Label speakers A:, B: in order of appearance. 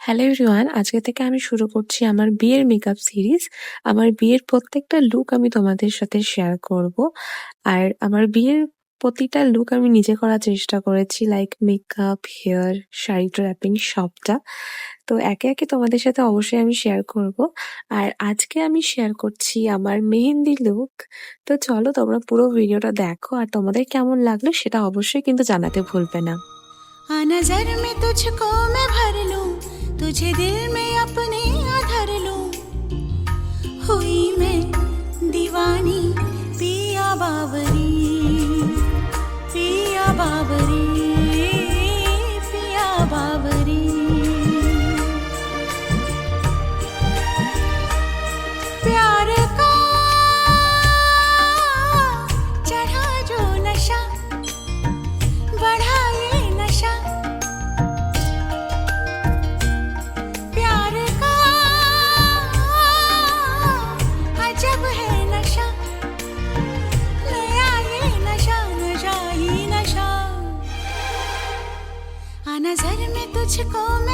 A: Hello everyone, আজকে থেকে আমি শুরু করছি আমার বিয়ের মেকআপ সিরিজ। আমার বিয়ের প্রত্যেকটা লুক আমি তোমাদের সাথে শেয়ার করব। আর আমার বিয়ের প্রতিটা লুক আমি নিজে করার চেষ্টা করেছি, like makeup, hair, sari draping সবটা। তো একে একে তোমাদের সাথে অবশ্যই আমি শেয়ার করব। আর আজকে আমি শেয়ার করছি আমার মেহেন্দি লুক। তো চলো তোমরা পুরো ভিডিওটা দেখো, আর তোমাদের কেমন লাগলো সেটা অবশ্যই কিন্তু জানাতে ভুলবে না।
B: आ नजर में तुझको मैं भर लूं, तुझे दिल में अपने धर लूं। हुई मैं दीवानी पिया बावरी, पिया बावरी, पिया बावरी। प्यार का चढ़ा जो नशा, बढ़ा ये नशा। प्यार का अजब है नशा, नया ये नशा, नशा ही नशा। आ नजर में तुझको मैं